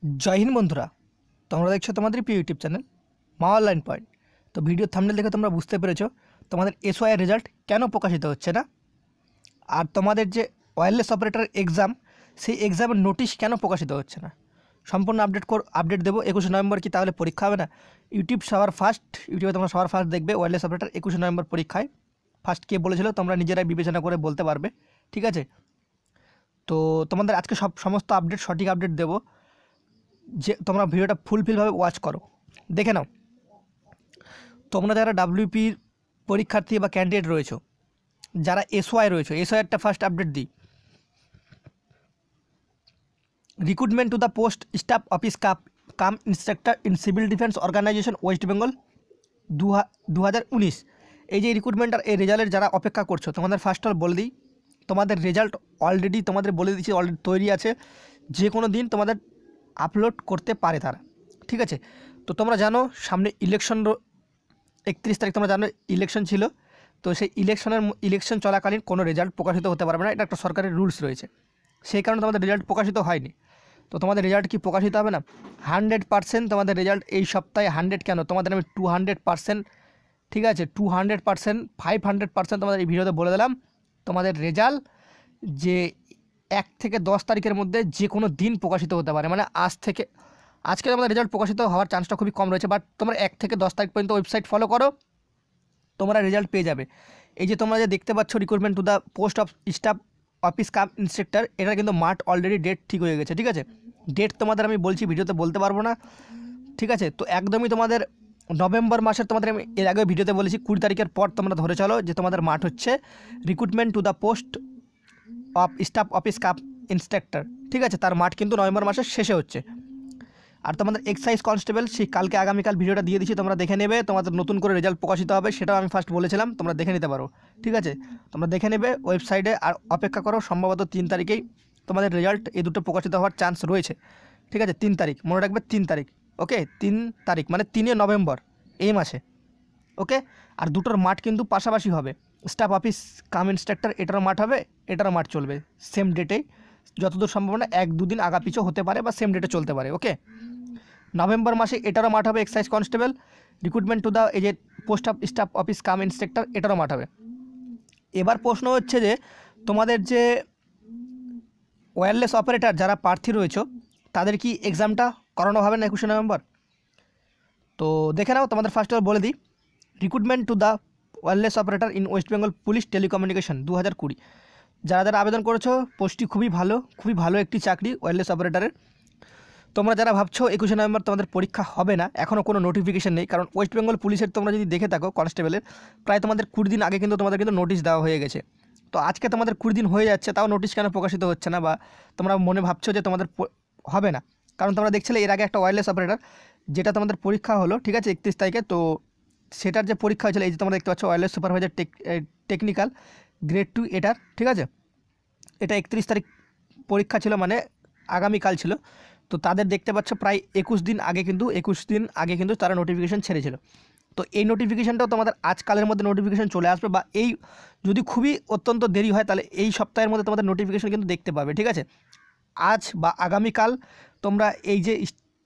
जय हिंद बंधुरा তোমরা দেখছো তোমাদের প্রিয় ইউটিউব চ্যানেল মা অনলাইন পয়েন্ট। তো ভিডিও থাম্বনেল দেখে তোমরা বুঝতে পেরেছো তোমাদের এসওআই রেজাল্ট কেন প্রকাশিত হচ্ছে না, আর তোমাদের যে ওয়্যারলেস অপারেটর এক্সাম সেই এক্সামের নোটিশ কেন প্রকাশিত হচ্ছে না। সম্পূর্ণ আপডেট দেবো 21 নভেম্বর কি তাহলে পরীক্ষা হবে না। ইউটিউবে তোমরা সবার ফার্স্ট দেখবে ওয়্যারলেস অপারেটর 21 নভেম্বর পরীক্ষায় ফার্স্ট কে বলেছিল তোমরা নিজেরাই বিবেচনা করে বলতে পারবে, ঠিক আছে। তো তোমাদের আজকে সমস্ত আপডেট সঠিক আপডেট দেবো, যে তোমরা ভিডিওটা ফুলফিলভাবে ওয়াচ করো, দেখে নাও। তোমরা যারা ডাব্লিউপির পরীক্ষার্থী বা ক্যান্ডিডেট রয়েছো, যারা এসওআই রয়েছে, এসওআইয়েরটা ফার্স্ট আপডেট দিই। Recruitment to the post staff office cum instructor in civil defence organisation West Bengal 2019। এই যে রিক্রুটমেন্ট আর এই রেজাল্টের যারা অপেক্ষা করছো, তোমাদের ফার্স্ট অল বলে দিই, তোমাদের রেজাল্ট অলরেডি তোমাদের বলে দিচ্ছি অলরেডি তৈরি আছে, যে কোনো দিন তোমাদের আপলোড করতে পারে তারা, ঠিক আছে। তো তোমরা জানো সামনে ইলেকশন 31 তারিখ তোমরা জানো ইলেকশন ছিল, তো সেই ইলেকশন চলাকালীন কোনো রেজাল্ট প্রকাশিত হতে পারবে না, এটা একটা সরকারের রুলস রয়েছে, সেই কারণে তোমাদের রেজাল্ট প্রকাশিত হয়নি। তো তোমাদের রেজাল্ট কি প্রকাশিত হবে না? 100% তোমাদের রেজাল্ট এই সপ্তাহে 100 কেন, তোমাদের আমি 200%, ঠিক আছে, 200%, 500% তোমাদের এই ভিডিওতে বলে দিলাম তোমাদের রেজাল্ট যে 1 থেকে 10 তারিখের মধ্যে যে কোনো দিন প্রকাশিত হতে পারে। মানে আজকে তোমাদের রেজাল্ট প্রকাশিত হওয়ার চান্সটা খুবই কম রয়েছে, বাট তোমরা 1 থেকে 10 তারিখ পর্যন্ত ওয়েবসাইট ফলো করো, তোমরা রেজাল্ট পেয়ে যাবে। এই যে তোমরা যে দেখতে পাচ্ছ recruitment to the post of staff office cum instructor, এটা কিন্তু মার্চ অলরেডি ডেট ঠিক হয়ে গেছে, ঠিক আছে। ডেট তোমাদের আমি বলছি ভিডিওতে বলতে পারবো না, ঠিক আছে। তো একদমই তোমাদের নভেম্বর মাসের, তোমাদের আমি এর আগে ভিডিওতে বলেছি 20 তারিখের পর তোমরা ধরে চলো যে তোমাদের মাঠ হচ্ছে recruitment to the post of staff office cum instructor, ঠিক আছে। তার মাঠ কিন্তু নভেম্বর মাসের শেষে হচ্ছে। আর তোমাদের এক্সাইজ কনস্টেবল সেই আগামীকাল ভিডিওটা দিয়ে দিচ্ছি, তোমরা দেখে নেবে, তোমাদের নতুন করে রেজাল্ট প্রকাশিত হবে, সেটাও আমি ফার্স্ট বলেছিলাম, তোমরা দেখে নিতে পারো, ঠিক আছে। তোমরা দেখে নেবে ওয়েবসাইটে, আর অপেক্ষা করো, সম্ভবত 3 তারিখেই তোমাদের রেজাল্ট এই দুটো প্রকাশিত হওয়ার চান্স রয়েছে, ঠিক আছে। 3 তারিখ মনে রাখবে, 3 তারিখ, ওকে, 3 তারিখ মানে 3 নভেম্বর এই মাসে, ওকে। আর দুটোর মাঠ কিন্তু পাশাপাশি হবে, স্টাফ অফিস কাম ইন্সট্রাক্টর এটারও মাঠ হবে, এটারও মাঠ চলবে সেম ডেটেই, যতদূর সম্ভাবনা 1-2 দিন আগা পিছু হতে পারে বা সেম ডেটে চলতে পারে, ওকে। নভেম্বর মাসে এটারও মাঠ হবে excise constable, recruitment to the এই যে post of staff office cum instructor এটারও মাঠ হবে। এবার প্রশ্ন হচ্ছে যে তোমাদের যে ওয়্যারলেস অপারেটর যারা প্রার্থী রয়েছে তাদের কি এক্সামটা করানো হবে না 21 নভেম্বর? তো দেখে নাও, তোমাদের ফার্স্ট অফ বলে দিই, recruitment to the wireless operator in West Bengal police telecommunication 2020, যারা আবেদন করেছো পোস্টটি খুবই ভালো একটি চাকরি ওয়্যারলেস অপারেটরের। তোমরা যারা ভাবছো 21 নভেম্বর তোমাদের পরীক্ষা হবে না, এখনও কোনো নোটিফিকেশন নেই, কারণ ওয়েস্ট বেঙ্গল পুলিশের তোমরা যদি দেখে থাকো কনস্টেবলের প্রায় তোমাদের 20 দিন আগে কিন্তু তোমাদের কিন্তু নোটিশ দেওয়া হয়ে গেছে। তো আজকে তোমাদের 20 দিন হয়ে যাচ্ছে, তাও নোটিশ কেন প্রকাশিত হচ্ছে না, বা তোমরা মনে ভাবছো যে তোমাদের হবে না, কারণ তোমরা দেখছিলে এর আগে একটা ওয়্যারলেস অপারেটর যেটা তোমাদের পরীক্ষা হলো, ঠিক আছে, 31 তারিখে। তো সেটার যে পরীক্ষা হয়েছিল, এই যে তোমরা দেখতে পাচ্ছ ওয়্যারলেস সুপারভাইজার টেকনিক্যাল গ্রেড 2 এটার, ঠিক আছে, এটা 31 তারিখ পরীক্ষা ছিল, মানে আগামীকাল ছিল। তো তাদের দেখতে পাচ্ছ প্রায় 21 দিন আগে কিন্তু তারা নোটিফিকেশান ছেড়েছিল। তো এই নোটিফিকেশানটাও তোমাদের আজকালের মধ্যে নোটিফিকেশান চলে আসবে, বা এই যদি খুবই অত্যন্ত দেরি হয় তাহলে এই সপ্তাহের মধ্যে তোমাদের নোটিফিকেশান কিন্তু দেখতে পাবে, ঠিক আছে। আজ বা আগামীকাল তোমরা এই যে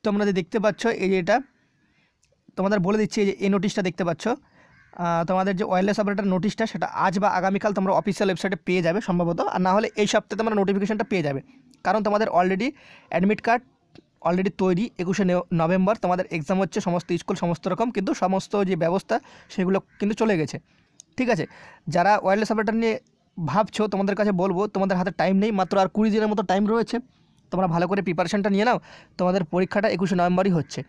তোমরা যে দেখতে পাচ্ছ, এই যে এটা তোমাদের বলে দিচ্ছি, এই যে এই নোটিশটা দেখতে পাচ্ছ, তোমাদের যে ওয়্যারলেস অপারেটর নোটিশটা সেটা আজ বা আগামীকাল তোমরা অফিসিয়াল ওয়েবসাইটে পেয়ে যাবে সম্ভবত, আর না হলে এই সপ্তাহে তোমরা নোটিফিকেশানটা পেয়ে যাবে, কারণ তোমাদের অলরেডি অ্যাডমিট কার্ড অলরেডি তৈরি। 21 নভেম্বর তোমাদের এক্সাম হচ্ছে, সমস্ত স্কুল সমস্ত রকম কিন্তু সমস্ত যে ব্যবস্থা সেগুলো কিন্তু চলে গেছে, ঠিক আছে। যারা ওয়্যারলেস অপারেটর নিয়ে ভাবছো তোমাদের কাছে বলবো, তোমাদের হাতে টাইম নেই, মাত্র আর 20 দিনের মতো টাইম রয়েছে, তোমরা ভালো করে প্রিপারেশানটা নিয়ে নাও, তোমাদের পরীক্ষাটা 21 নভেম্বরই হচ্ছে,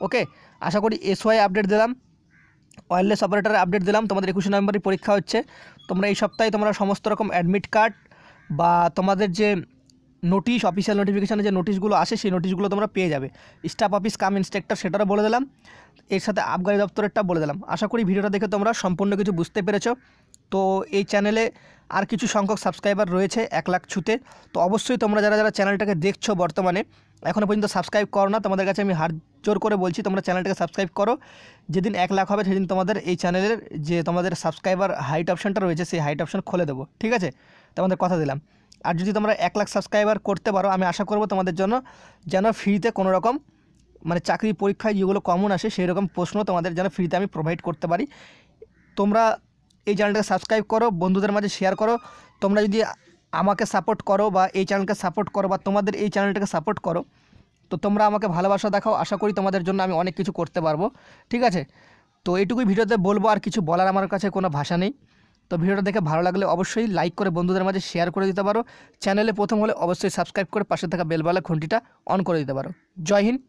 ওকে। আশা করি এসওআই আপডেট দিলাম, ওয়্যারলেস অপারেটরের আপডেট দিলাম, তোমাদের 21 নভেম্বরই পরীক্ষা হচ্ছে। তোমরা এই সপ্তাহে তোমরা সমস্ত রকম অ্যাডমিট কার্ড বা তোমাদের যে নোটিশ, অফিসিয়াল নোটিফিকেশানে যে নোটিশগুলো আসে সেই নোটিশগুলো তোমরা পেয়ে যাবে। স্টাফ অফিস কাম ইন্সট্রাক্টর সেটারও বলে দিলাম, এর সাথে আবগারি দপ্তরেরটা বলে দিলাম। আশা করি ভিডিওটা দেখে তোমরা সম্পূর্ণ কিছু বুঝতে পেরেছো। তো এই চ্যানেলে আর কিছু সংখ্যক সাবস্ক্রাইবার রয়েছে 1 লাখ ছুতে, তো অবশ্যই তোমরা যারা চ্যানেলটাকে দেখছো বর্তমানে এখনও পর্যন্ত সাবস্ক্রাইব করো না, তোমাদের কাছে আমি হাত জোর করে বলছি তোমরা চ্যানেলটাকে সাবস্ক্রাইব করো। যেদিন 1 লাখ হবে সেদিন তোমাদের এই চ্যানেলের যে তোমাদের সাবস্ক্রাইবার হাইট অপশানটা রয়েছে সেই হাইট অপশান খুলে দেবো, ঠিক আছে, তোমাদের কথা দিলাম। আর যদি তোমরা 1 লাখ সাবস্ক্রাইবার করতে পারো, আমি আশা করব তোমাদের জন্য যেন ফ্রিতে কোনো রকম মানে চাকরি পরীক্ষায় যেগুলো কমন আসে সেই রকম প্রশ্ন তোমাদের যেন ফ্রিতে আমি প্রোভাইড করতে পারি। তোমরা এই চ্যানেলটাকে সাবস্ক্রাইব করো, বন্ধুদের মাঝে শেয়ার করো। তোমরা যদি আমাকে সাপোর্ট করো বা এই চ্যানেলকে সাপোর্ট করো বা তোমাদের এই চ্যানেলটাকে সাপোর্ট করো, তো তোমরা আমাকে ভালোবাসা দেখাও। আশা করি তোমাদের জন্য আমি অনেক কিছু করতে পারবো, ঠিক আছে? তো এইটুকুই ভিডিওতে বলবো, আর কিছু বলার আমার কাছে কোনো ভাষা নেই। তো ভিডিওটা দেখে ভালো লাগলে অবশ্যই লাইক করে বন্ধুদের মাঝে শেয়ার করে দিতে পারো। চ্যানেলে প্রথম হলে অবশ্যই সাবস্ক্রাইব করে পাশে থাকা বেলবালা ঘন্টিটা অন করে দিতে পারো। জয় হিন্দ,